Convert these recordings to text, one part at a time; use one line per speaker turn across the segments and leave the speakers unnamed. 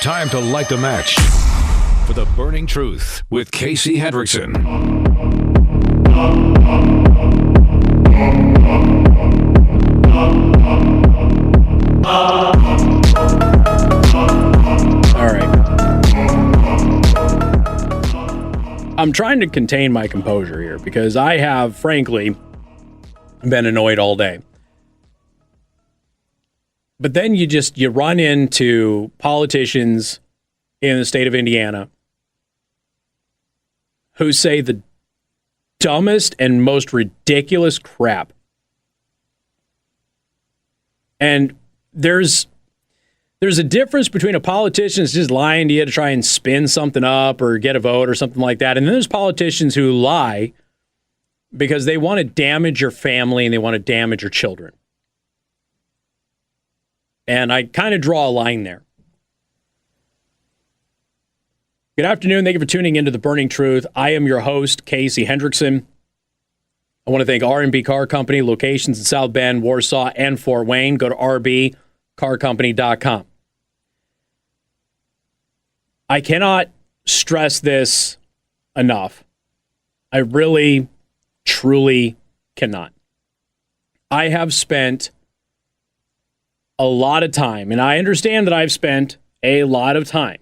Time to light the match for the burning truth with Casey Hendrickson.
All right. I'm trying to contain my composure here because I have, frankly, been annoyed all day. But then you run into politicians in the state of Indiana who say the dumbest and most ridiculous crap. And there's a difference between a politician that's just lying to you to try and spin something up or get a vote or something like that. And then there's politicians who lie because they want to damage your family and they want to damage your children. And I kind of draw a line there. Good afternoon. Thank you for tuning into The Burning Truth. I am your host, Casey Hendrickson. I want to thank R&B Car Company, locations in South Bend, Warsaw, and Fort Wayne. Go to rbcarcompany.com. I cannot stress this enough. I really, truly cannot. I have spent a lot of time, and I understand that I've spent a lot of time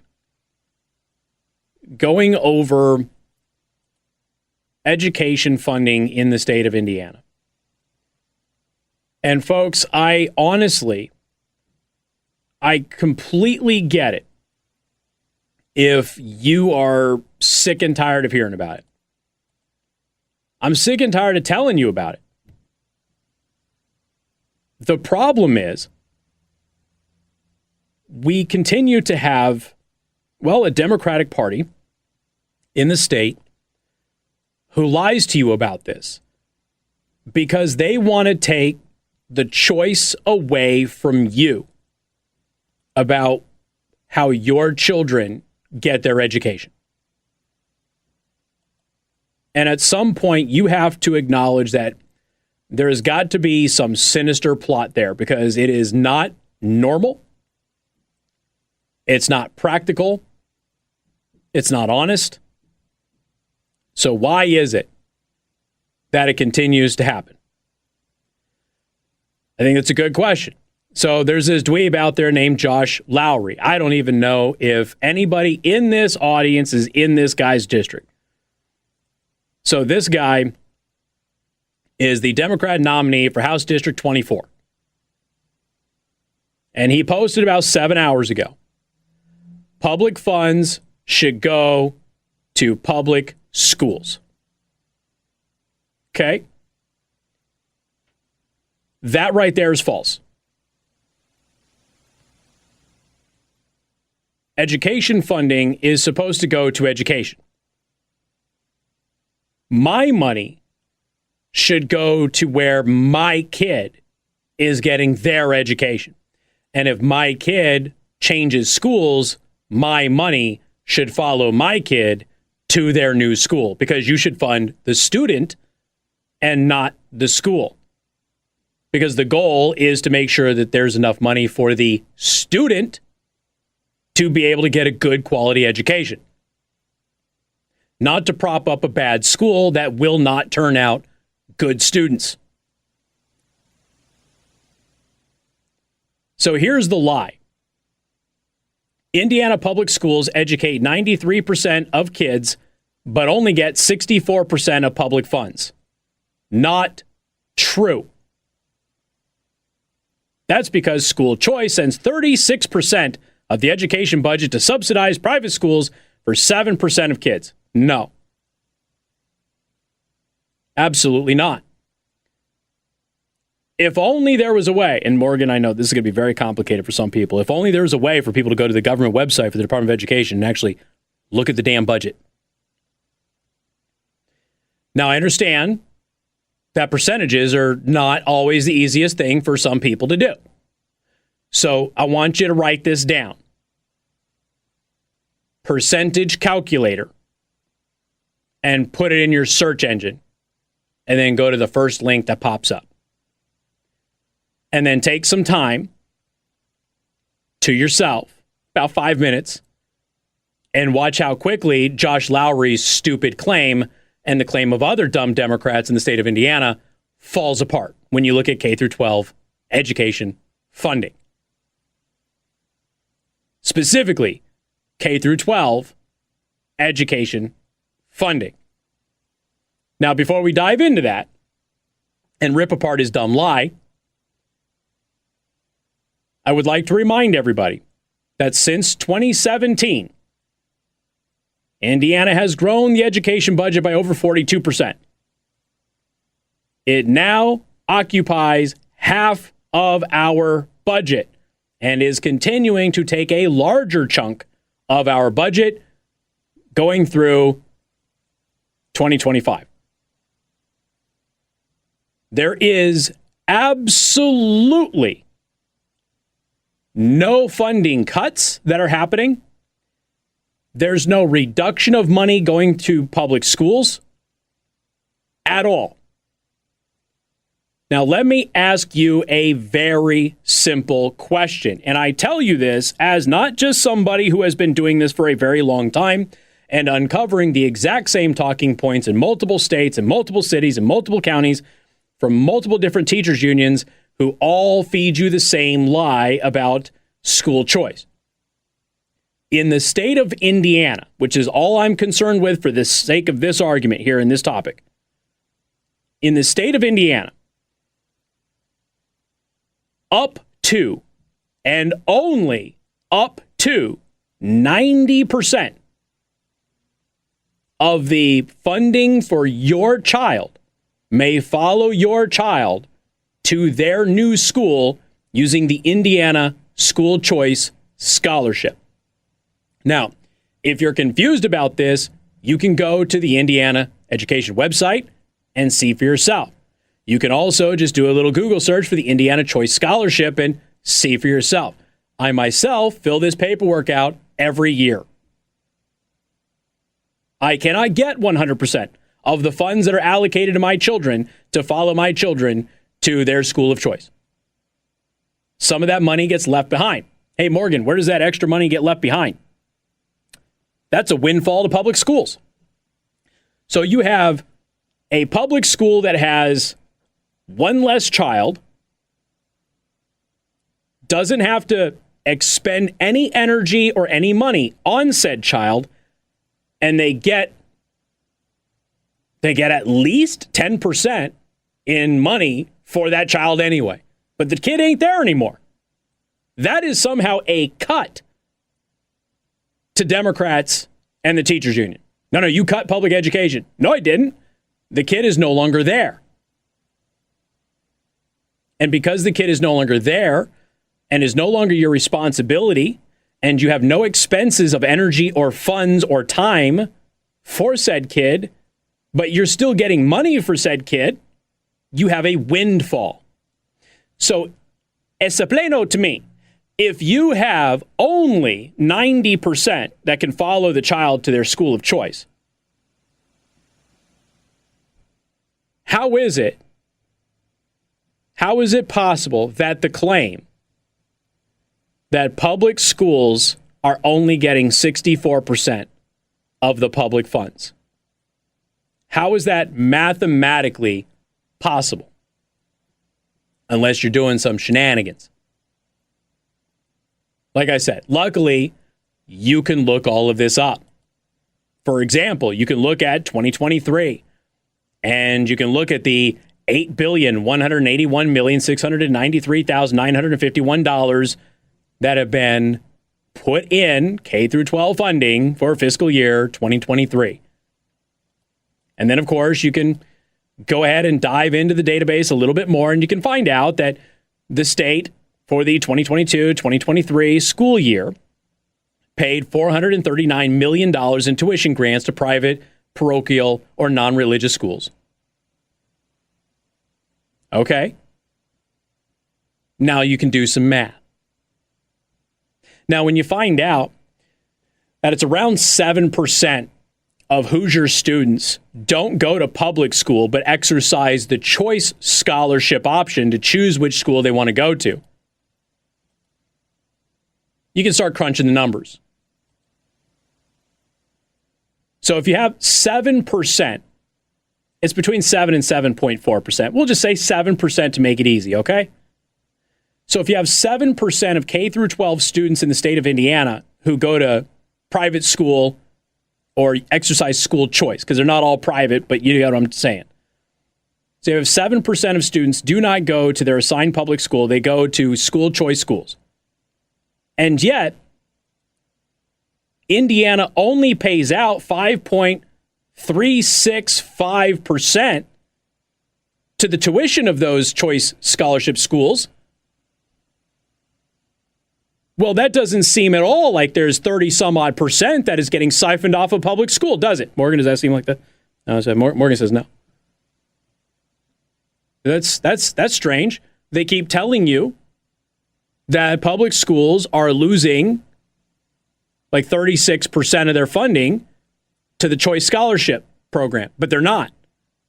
going over education funding in the state of Indiana. And folks, I completely get it if you are sick and tired of hearing about it. I'm sick and tired of telling you about it. The problem is, we continue to have, a Democratic Party in the state who lies to you about this because they want to take the choice away from you about how your children get their education. And at some point, you have to acknowledge that there has got to be some sinister plot there because it is not normal. It's not practical. It's not honest. So why is it that it continues to happen? I think it's a good question. So there's this dweeb out there named Josh Lowry. I don't even know if anybody in this audience is in this guy's district. So this guy is the Democrat nominee for House District 24. And he posted about 7 hours ago. Public funds should go to public schools. Okay? That right there is false. Education funding is supposed to go to education. My money should go to where my kid is getting their education. And if my kid changes schools, my money should follow my kid to their new school because you should fund the student and not the school. Because the goal is to make sure that there's enough money for the student to be able to get a good quality education. Not to prop up a bad school that will not turn out good students. So here's the lie. Indiana public schools educate 93% of kids, but only get 64% of public funds. Not true. That's because school choice sends 36% of the education budget to subsidize private schools for 7% of kids. No. Absolutely not. If only there was a way, and Morgan, I know this is going to be very complicated for some people. If only there was a way for people to go to the government website for the Department of Education and actually look at the damn budget. Now, I understand that percentages are not always the easiest thing for some people to do. So I want you to write this down. Percentage calculator. And put it in your search engine. And then go to the first link that pops up. And then take some time to yourself about 5 minutes, and watch how quickly Josh Lowry's stupid claim and the claim of other dumb Democrats in the state of Indiana falls apart when you look at K through 12 education funding. Specifically, K through 12 education funding. Now, before we dive into that and rip apart his dumb lie, I would like to remind everybody that since 2017, Indiana has grown the education budget by over 42%. It now occupies half of our budget and is continuing to take a larger chunk of our budget going through 2025. There is absolutely no funding cuts that are happening. There's no reduction of money going to public schools at all. Now, let me ask you a very simple question. And I tell you this as not just somebody who has been doing this for a very long time and uncovering the exact same talking points in multiple states and multiple cities and multiple counties from multiple different teachers' unions who all feed you the same lie about school choice. In the state of Indiana, which is all I'm concerned with for the sake of this argument here in this topic, in the state of Indiana, up to and only up to 90% of the funding for your child may follow your child to their new school using the Indiana School Choice Scholarship. Now, if you're confused about this, you can go to the Indiana Education website and see for yourself. You can also just do a little Google search for the Indiana Choice Scholarship and see for yourself. I myself fill this paperwork out every year. I cannot get 100% of the funds that are allocated to my children to follow my children to their school of choice. Some of that money gets left behind. Hey, Morgan, where does that extra money get left behind? That's a windfall to public schools. So you have a public school that has one less child, doesn't have to expend any energy or any money on said child, and they get at least 10% in money for that child anyway. But the kid ain't there anymore. That is somehow a cut to Democrats and the teachers union. No, you cut public education. No, I didn't. The kid is no longer there. And because the kid is no longer there and is no longer your responsibility, and you have no expenses of energy or funds or time for said kid, but you're still getting money for said kid, you have a windfall. So, es pleno to me, if you have only 90% that can follow the child to their school of choice, how is it possible that the claim that public schools are only getting 64% of the public funds? How is that mathematically possible? Unless you're doing some shenanigans. Like I said, luckily, you can look all of this up. For example, you can look at 2023, and you can look at the $8,181,693,951 that have been put in K through 12 funding for fiscal year 2023. And then, of course, you can go ahead and dive into the database a little bit more, and you can find out that the state for the 2022-2023 school year paid $439 million in tuition grants to private, parochial, or non-religious schools. Okay? Now you can do some math. Now, when you find out that it's around 7% of Hoosier students don't go to public school but exercise the choice scholarship option to choose which school they want to go to, you can start crunching the numbers. So if you have 7%, it's between 7 and 7.4%. We'll just say 7% to make it easy, okay? So if you have 7% of K through 12 students in the state of Indiana who go to private school or exercise school choice, because they're not all private, but you know what I'm saying. So you have 7% of students do not go to their assigned public school. They go to school choice schools. And yet, Indiana only pays out 5.365% to the tuition of those choice scholarship schools. Well, that doesn't seem at all like there's 30 some odd percent that is getting siphoned off of public school, does it? Morgan, does that seem like that? No, Morgan says no. That's strange. They keep telling you that public schools are losing like 36% of their funding to the choice scholarship program, but they're not.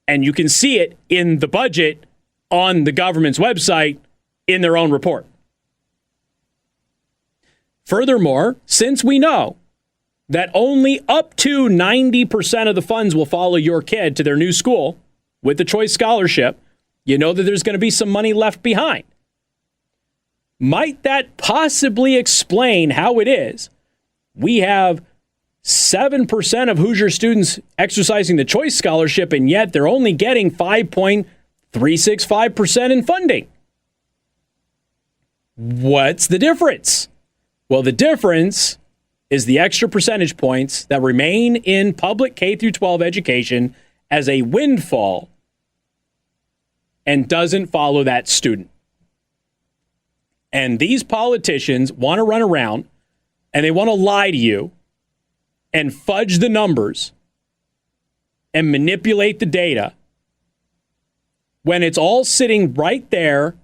And you can see it in the budget on the government's website in their own report. Furthermore, since we know that only up to 90% of the funds will follow your kid to their new school with the choice scholarship, you know that there's going to be some money left behind. Might that possibly explain how it is we have 7% of Hoosier students exercising the choice scholarship, and yet they're only getting 5.365% in funding? What's the difference? Well, the difference is the extra percentage points that remain in public K through 12 education as a windfall and doesn't follow that student. And these politicians want to run around and they want to lie to you and fudge the numbers and manipulate the data when it's all sitting right there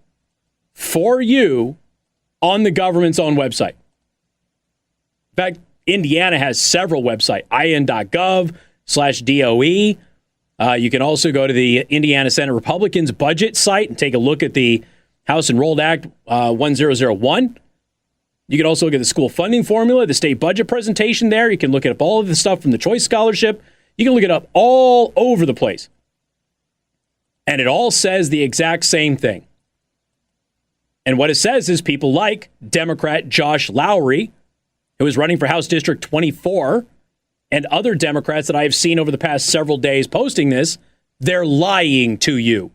for you on the government's own website. In fact, Indiana has several websites, in.gov/DOE. You can also go to the Indiana Senate Republicans budget site and take a look at the House Enrolled Act 1001. You can also look at the school funding formula, the state budget presentation there. You can look at all of the stuff from the choice scholarship. You can look it up all over the place. And it all says the exact same thing. And what it says is people like Democrat Josh Lowry, who is running for House District 24, and other Democrats that I have seen over the past several days posting this, they're lying to you.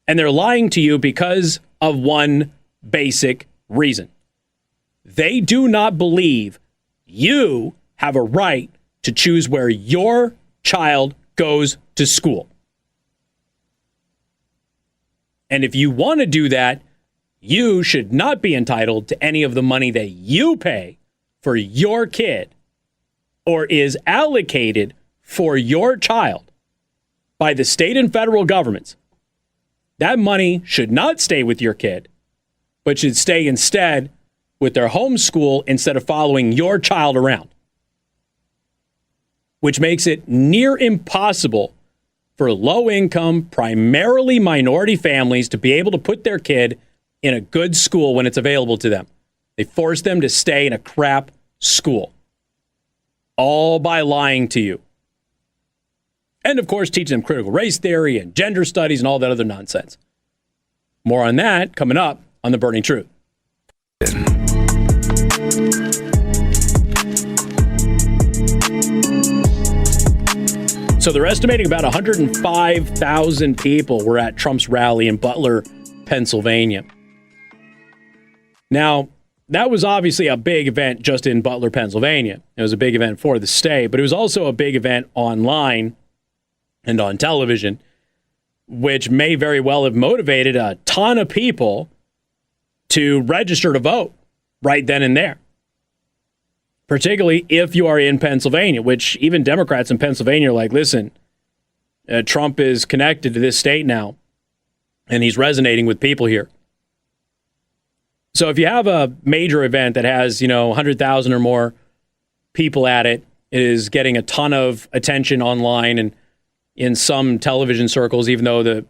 And they're lying to you because of one basic reason. They do not believe you have a right to choose where your child goes to school. And if you want to do that, you should not be entitled to any of the money that you pay for your kid or is allocated for your child by the state and federal governments. That money should not stay with your kid, but should stay instead with their home school instead of following your child around, which makes it near impossible for low-income, primarily minority families to be able to put their kid in a good school when it's available to them. They force them to stay in a crap school, all by lying to you. And, of course, teaching them critical race theory and gender studies and all that other nonsense. More on that coming up on The Burning Truth. So they're estimating about 105,000 people were at Trump's rally in Butler, Pennsylvania. Now, that was obviously a big event just in Butler, Pennsylvania. It was a big event for the state, but it was also a big event online and on television, which may very well have motivated a ton of people to register to vote right then and there. Particularly if you are in Pennsylvania, which even Democrats in Pennsylvania are like, listen, Trump is connected to this state now, and he's resonating with people here. So if you have a major event that has, 100,000 or more people at it, it is getting a ton of attention online and in some television circles, even though the,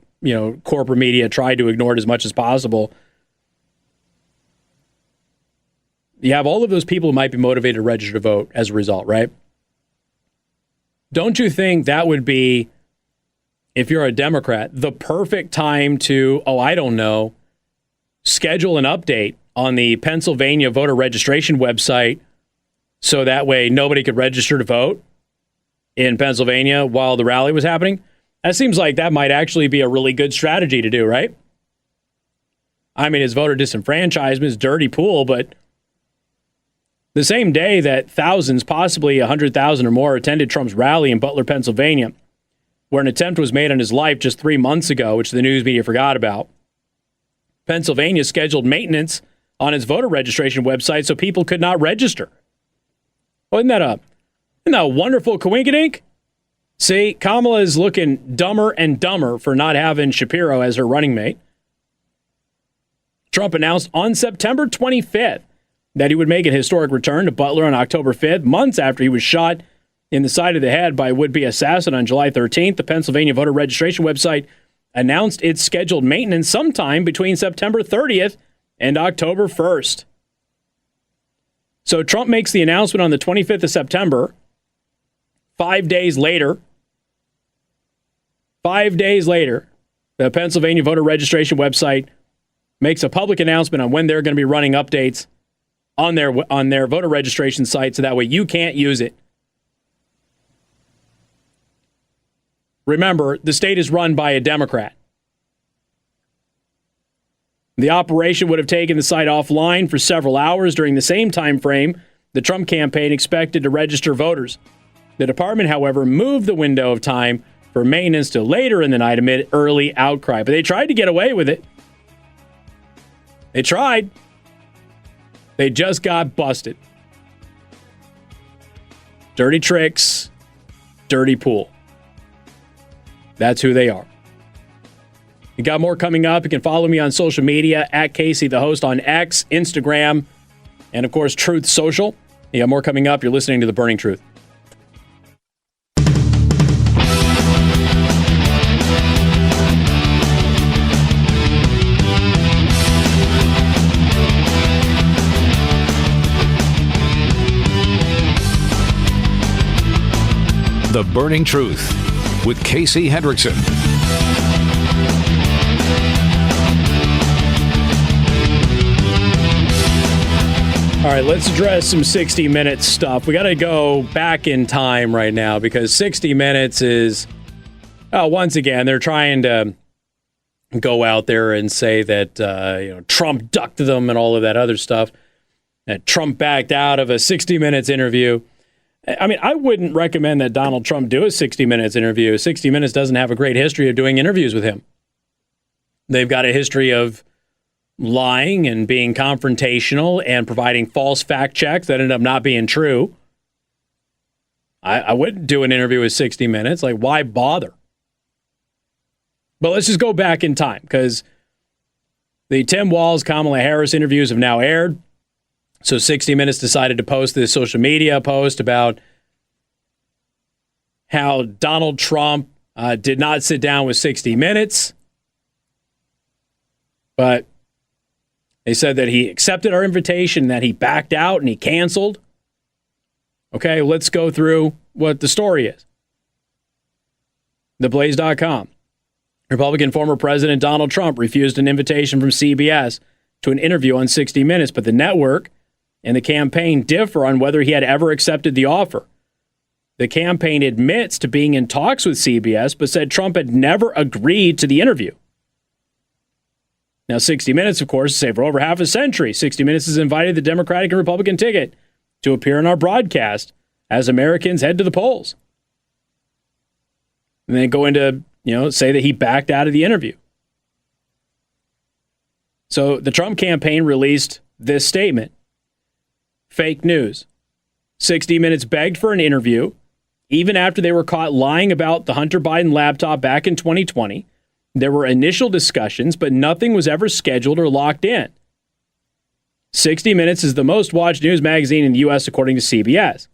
corporate media tried to ignore it as much as possible. You have all of those people who might be motivated to register to vote as a result, right? Don't you think that would be, if you're a Democrat, the perfect time to, I don't know, schedule an update on the Pennsylvania voter registration website so that way nobody could register to vote in Pennsylvania while the rally was happening? That seems like that might actually be a really good strategy to do, right? I mean, it's voter disenfranchisement, it's dirty pool, but the same day that thousands, possibly 100,000 or more, attended Trump's rally in Butler, Pennsylvania, where an attempt was made on his life just 3 months ago, which the news media forgot about, Pennsylvania scheduled maintenance on its voter registration website so people could not register. Well, isn't that a wonderful coinkydink? See, Kamala is looking dumber and dumber for not having Shapiro as her running mate. Trump announced on September 25th that he would make an historic return to Butler on October 5th, months after he was shot in the side of the head by a would-be assassin on July 13th. The Pennsylvania voter registration website announced its scheduled maintenance sometime between September 30th and October 1st. So Trump makes the announcement on the 25th of September. 5 days later, the Pennsylvania voter registration website makes a public announcement on when they're going to be running updates on their voter registration site, so that way you can't use it. Remember, the state is run by a Democrat. The operation would have taken the site offline for several hours during the same time frame the Trump campaign expected to register voters. The department, however, moved the window of time for maintenance to later in the night amid early outcry. But they tried to get away with it. They tried. They just got busted. Dirty tricks, dirty pool. That's who they are. You got more coming up. You can follow me on social media at Casey the Host on X, Instagram, and of course, Truth Social. You got more coming up. You're listening to The Burning Truth.
The Burning Truth with Casey Hendrickson.
All right, let's address some 60 Minutes stuff. We got to go back in time right now because 60 Minutes is, once again, they're trying to go out there and say that Trump ducked them and all of that other stuff. That Trump backed out of a 60 Minutes interview. I mean, I wouldn't recommend that Donald Trump do a 60 Minutes interview. 60 Minutes doesn't have a great history of doing interviews with him. They've got a history of lying and being confrontational and providing false fact checks that end up not being true. I wouldn't do an interview with 60 Minutes. Like, why bother? But let's just go back in time because the Tim Walz, Kamala Harris interviews have now aired. So 60 Minutes decided to post this social media post about how Donald Trump did not sit down with 60 Minutes, but they said that he accepted our invitation, that he backed out and he canceled. Okay, let's go through what the story is. TheBlaze.com. Republican former President Donald Trump refused an invitation from CBS to an interview on 60 Minutes, but the network and the campaign differ on whether he had ever accepted the offer. The campaign admits to being in talks with CBS, but said Trump had never agreed to the interview. Now, 60 Minutes, of course, say for over half a century, 60 Minutes has invited the Democratic and Republican ticket to appear in our broadcast as Americans head to the polls. And then go into, say that he backed out of the interview. So the Trump campaign released this statement. Fake news. 60 Minutes begged for an interview, even after they were caught lying about the Hunter Biden laptop back in 2020. There were initial discussions, but nothing was ever scheduled or locked in. 60 Minutes is the most watched news magazine in the U.S., according to CBS.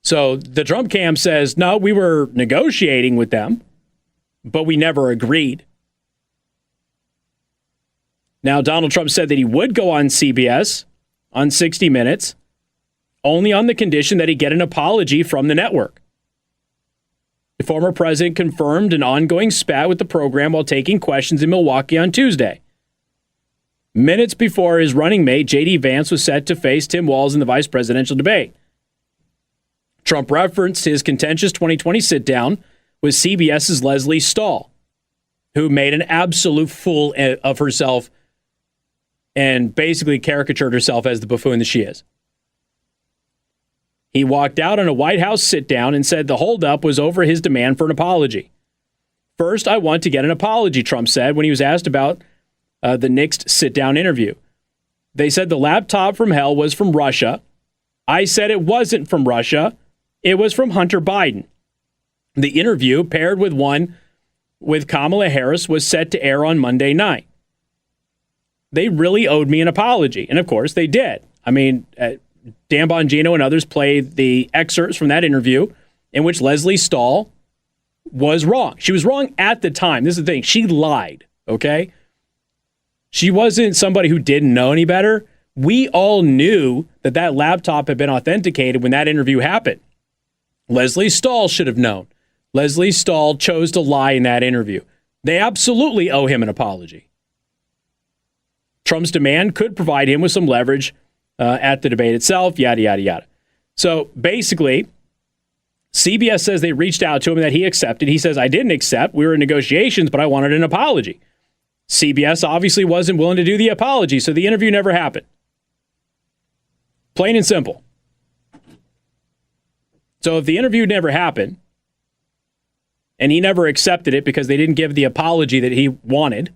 So the Trump camp says, no, we were negotiating with them, but we never agreed. Now, Donald Trump said that he would go on CBS on 60 Minutes, only on the condition that he get an apology from the network. The former president confirmed an ongoing spat with the program while taking questions in Milwaukee on Tuesday. Minutes before his running mate, J.D. Vance, was set to face Tim Walz in the vice presidential debate. Trump referenced his contentious 2020 sit-down with CBS's Leslie Stahl, who made an absolute fool of herself and basically caricatured herself as the buffoon that she is. He walked out on a White House sit-down and said the holdup was over his demand for an apology. First, I want to get an apology, Trump said when he was asked about the next sit-down interview. They said the laptop from hell was from Russia. I said it wasn't from Russia. It was from Hunter Biden. The interview, paired with one with Kamala Harris, was set to air on Monday night. They really owed me an apology. And of course, they did. I mean, Dan Bongino and others played the excerpts from that interview in which Leslie Stahl was wrong. She was wrong at the time. This is the thing. She lied, okay? She wasn't somebody who didn't know any better. We all knew that that laptop had been authenticated when that interview happened. Leslie Stahl should have known. Leslie Stahl chose to lie in that interview. They absolutely owe him an apology. Trump's demand could provide him with some leverage at the debate itself, yada, yada, yada. So basically, CBS says they reached out to him and that he accepted. He says, I didn't accept. We were in negotiations, but I wanted an apology. CBS obviously wasn't willing to do the apology, so the interview never happened. Plain and simple. So if the interview never happened, and he never accepted it because they didn't give the apology that he wanted.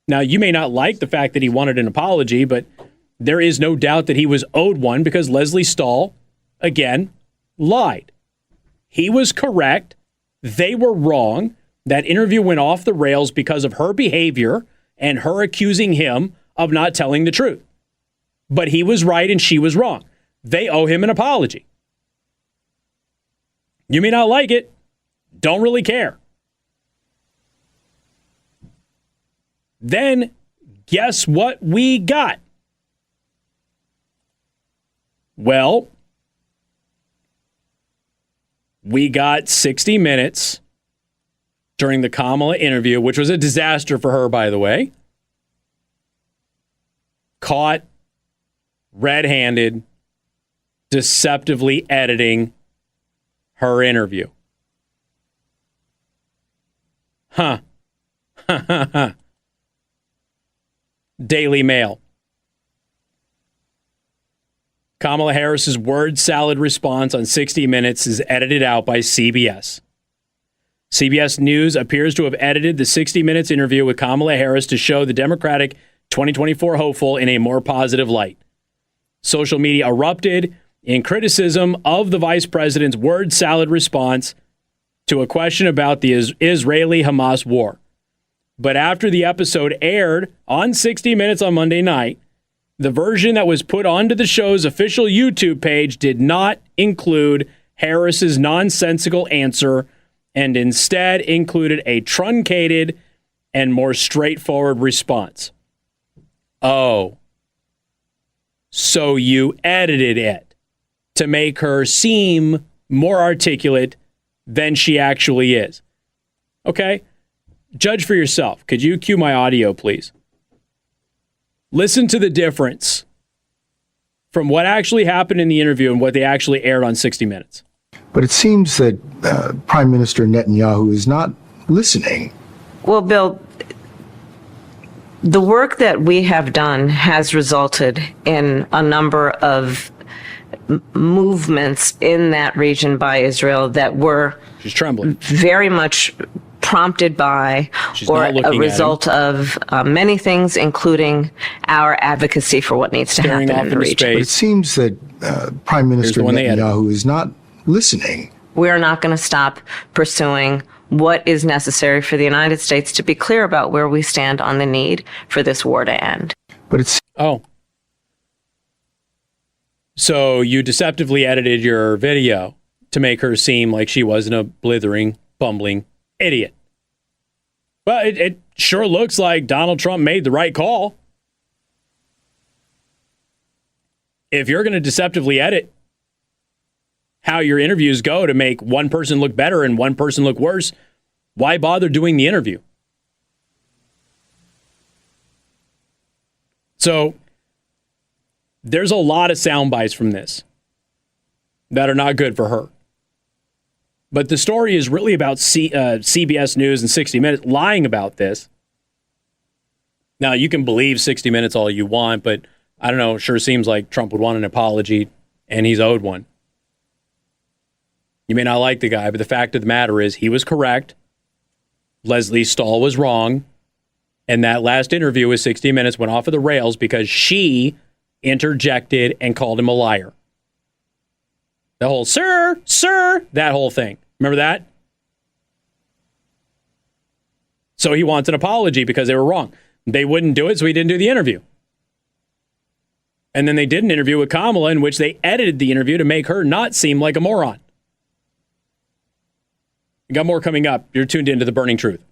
Now, you may not like the fact that he wanted an apology, but there is no doubt that he was owed one because Leslie Stahl, again, lied. He was correct. They were wrong. That interview went off the rails because of her behavior and her accusing him of not telling the truth. But he was right and she was wrong. They owe him an apology. You may not like it. Don't really care. Then, guess what we got? Well, we got 60 Minutes during the Kamala interview, which was a disaster for her, by the way. Caught red-handed, deceptively editing her interview. Huh. Daily Mail. Kamala Harris's word salad response on 60 Minutes is edited out by CBS. CBS News appears to have edited the 60 Minutes interview with Kamala Harris to show the Democratic 2024 hopeful in a more positive light. Social media erupted in criticism of the vice president's word salad response to a question about the Israeli-Hamas war. But after the episode aired on 60 Minutes on Monday night, the version that was put onto the show's official YouTube page did not include Harris's nonsensical answer and instead included a truncated and more straightforward response. Oh, so you edited it to make her seem more articulate than she actually is. Okay? Judge for yourself. Could you cue my audio, please? Listen to the difference from what actually happened in the interview and what they actually aired on 60 Minutes.
But it seems that Prime Minister Netanyahu is not listening.
Well, Bill, the work that we have done has resulted in a number of movements in that region by Israel that were
She's trembling.
Very much prompted by or a result of many things, including our advocacy for what needs to happen in the region.
But it seems that Prime Minister Netanyahu is not listening.
We are not going to stop pursuing what is necessary for the United States to be clear about where we stand on the need for this war to end.
But it's
So you deceptively edited your video to make her seem like she wasn't a blithering, bumbling idiot. Well, it sure looks like Donald Trump made the right call. If you're going to deceptively edit how your interviews go to make one person look better and one person look worse, why bother doing the interview? So there's a lot of sound bites from this that are not good for her. But the story is really about CBS News and 60 Minutes lying about this. Now, you can believe 60 Minutes all you want, but I don't know, it sure seems like Trump would want an apology, and he's owed one. You may not like the guy, but the fact of the matter is he was correct. Leslie Stahl was wrong. And that last interview with 60 Minutes went off of the rails because she interjected and called him a liar. The whole, sir, that whole thing. Remember that? So he wants an apology because they were wrong. They wouldn't do it, so he didn't do the interview. And then they did an interview with Kamala in which they edited the interview to make her not seem like a moron. We got more coming up. You're tuned into The Burning Truth.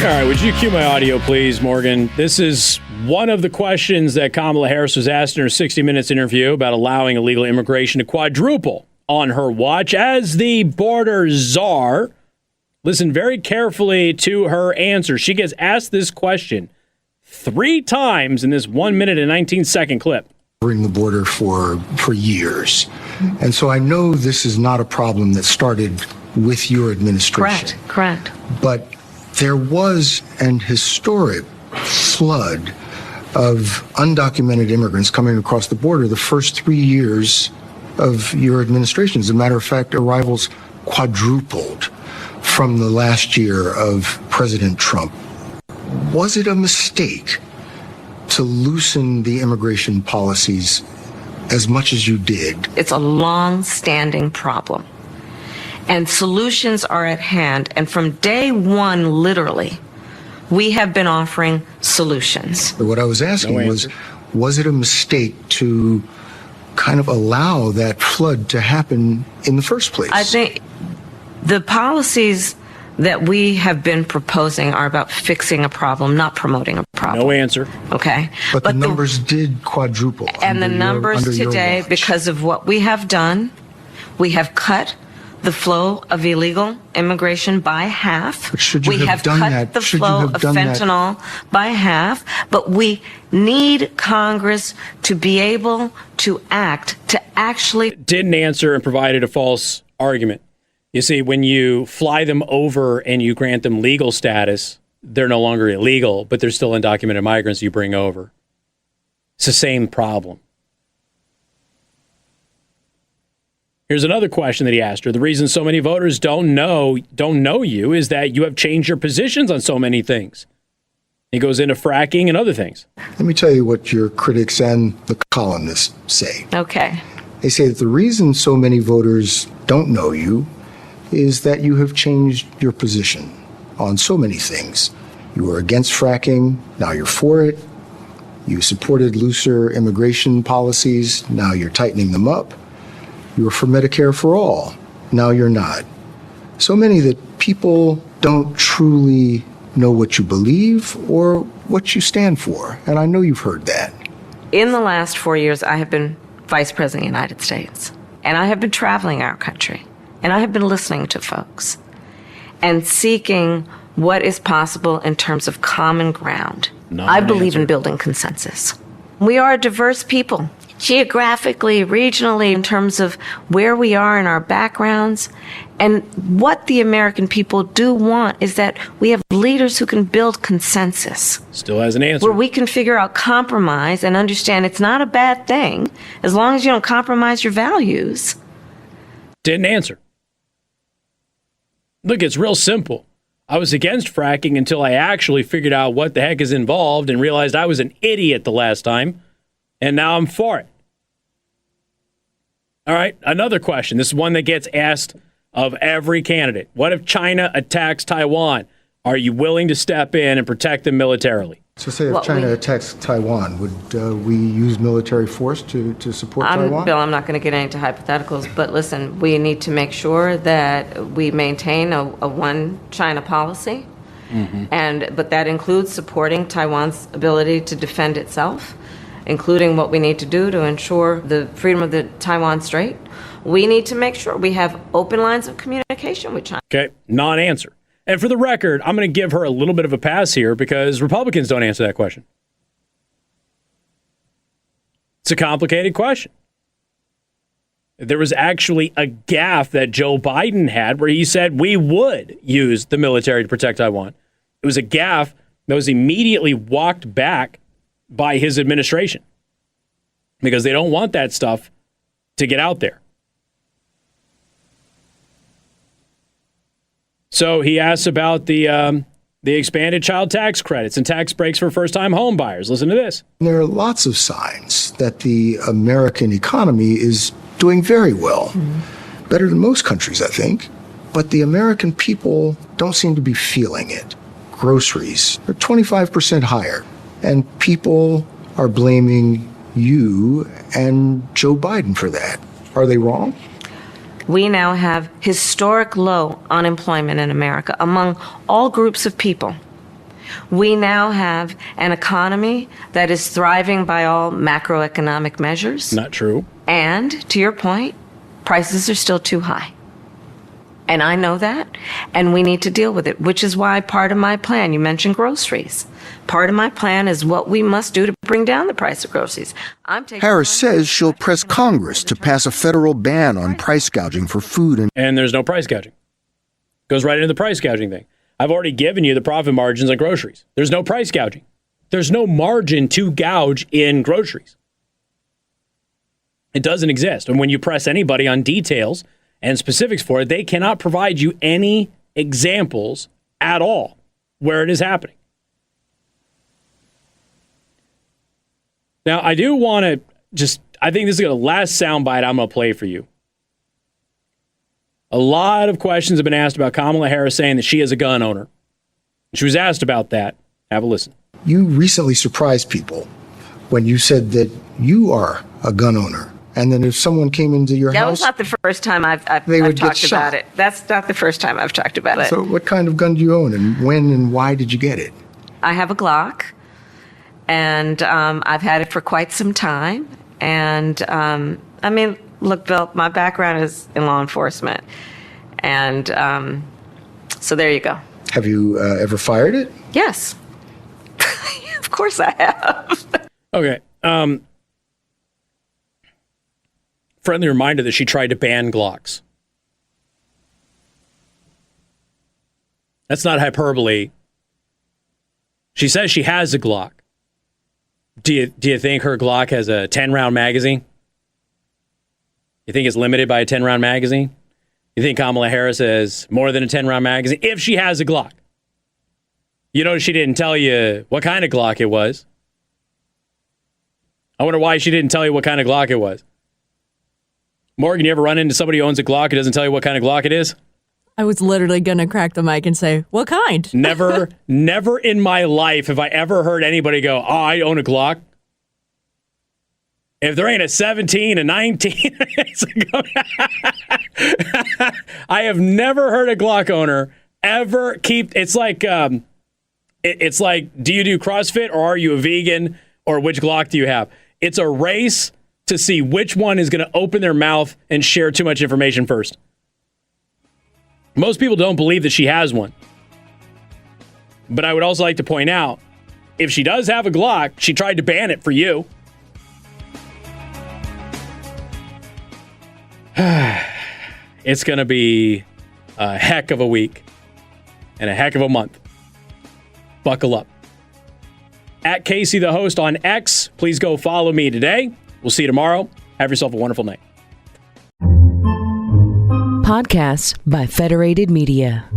All right, would you cue my audio, please, Morgan? This is one of the questions that Kamala Harris was asked in her 60 Minutes interview about allowing illegal immigration to quadruple on her watch as the border czar. Listen very carefully to her answer. She gets asked this question 3 times in this 1 minute and 19-second clip.
The border for years. And so I know this is not a problem that started with your administration.
Correct.
But there was an historic flood of undocumented immigrants coming across the border the first 3 years of your administration. As a matter of fact, arrivals quadrupled from the last year of President Trump. Was it a mistake to loosen the immigration policies as much as you did?
It's a long-standing problem. And solutions are at hand. And from day one, literally, we have been offering solutions.
What I was asking was it a mistake to kind of allow that flood to happen in the first place?
I think the policies that we have been proposing are about fixing a problem, not promoting a problem.
No answer.
Okay.
But the numbers did quadruple.
And the numbers today, because of what we have done, we have cut the flow of illegal immigration by half.
We have cut
the flow of fentanyl by half. But we need Congress to be able to act, to actually...
Didn't answer and provided a false argument. You see, when you fly them over and you grant them legal status, they're no longer illegal, but they're still undocumented migrants you bring over. It's the same problem. Here's another question that he asked her. The reason so many voters don't know you is that you have changed your positions on so many things. He goes into fracking and other things.
Let me tell you what your critics and the columnists say.
Okay.
They say that the reason so many voters don't know you is that you have changed your position on so many things. You were against fracking, now you're for it. You supported looser immigration policies, now you're tightening them up. You were for Medicare for all, now you're not. So many that people don't truly know what you believe or what you stand for, and I know you've heard that.
In the last 4 years, I have been Vice President of the United States, and I have been traveling our country. And I have been listening to folks and seeking what is possible in terms of common ground. I believe in building consensus. We are a diverse people, geographically, regionally, in terms of where we are in our backgrounds. And what the American people do want is that we have leaders who can build consensus.
Still has an answer.
Where we can figure out compromise and understand it's not a bad thing as long as you don't compromise your values.
Didn't answer. Look, it's real simple. I was against fracking until I actually figured out what the heck is involved and realized I was an idiot the last time, and now I'm for it. All right, another question. This is one that gets asked of every candidate. What if China attacks Taiwan? Are you willing to step in and protect them militarily?
So say if
What
China
we-
attacks Taiwan, would we use military force to support Taiwan?
Bill, I'm not going to get into hypotheticals, but listen, we need to make sure that we maintain a one China policy, but that includes supporting Taiwan's ability to defend itself, including what we need to do to ensure the freedom of the Taiwan Strait. We need to make sure we have open lines of communication with China.
Okay, non-answer. And for the record, I'm going to give her a little bit of a pass here because Republicans don't answer that question. It's a complicated question. There was actually a gaffe that Joe Biden had where he said we would use the military to protect Taiwan. It was a gaffe that was immediately walked back by his administration because they don't want that stuff to get out there. So he asks about the expanded child tax credits and tax breaks for first-time home buyers. Listen to this.
There are lots of signs that the American economy is doing very well, better than most countries, I think. But the American people don't seem to be feeling it. Groceries are 25% higher, and people are blaming you and Joe Biden for that. Are they wrong?
We now have historic low unemployment in America among all groups of people. We now have an economy that is thriving by all macroeconomic measures.
Not true.
And, to your point, prices are still too high. And I know that, and we need to deal with it, which is why part of my plan, you mentioned groceries. Part of my plan is what we must do to bring down the price of groceries.
Harris says she'll press Congress to pass a federal ban on price gouging for food.
And there's no price gouging. Goes right into the price gouging thing. I've already given you the profit margins on groceries. There's no price gouging. There's no margin to gouge in groceries. It doesn't exist. And when you press anybody on details and specifics for it, they cannot provide you any examples at all where it is happening. Now, I do want to I think this is the last soundbite I'm going to play for you. A lot of questions have been asked about Kamala Harris saying that she is a gun owner. She was asked about that. Have a listen.
You recently surprised people when you said that you are a gun owner. And then if someone came into your
That
house...
was not the first time I've
they would get
talked
shot.
about it. That's not the first time I've talked about it.
So what kind of gun do you own, and when and why did you get it?
I have a Glock, and I've had it for quite some time. And I mean, look, Bill, my background is in law enforcement. And so there you go.
Have you ever fired it?
Yes. Of course I have.
Okay. Friendly reminder that she tried to ban Glocks. That's not hyperbole. She says she has a Glock. Do you think her Glock has a 10-round magazine? You think it's limited by a 10-round magazine? You think Kamala Harris has more than a 10-round magazine? If she has a Glock. You notice she didn't tell you what kind of Glock it was. I wonder why she didn't tell you what kind of Glock it was. Morgan, you ever run into somebody who owns a Glock who doesn't tell you what kind of Glock it is?
I was literally going to crack the mic and say, what kind?
Never in my life have I ever heard anybody go, oh, I own a Glock. If there ain't a 17, a 19, I have never heard a Glock owner ever keep, it's like, do you do CrossFit or are you a vegan or which Glock do you have? It's a race to see which one is going to open their mouth and share too much information first. Most people don't believe that she has one. But I would also like to point out, if she does have a Glock, she tried to ban it for you. It's going to be a heck of a week and a heck of a month. Buckle up. At Casey the Host on X, please go follow me today. We'll see you tomorrow. Have yourself a wonderful night.
Podcasts by Federated Media.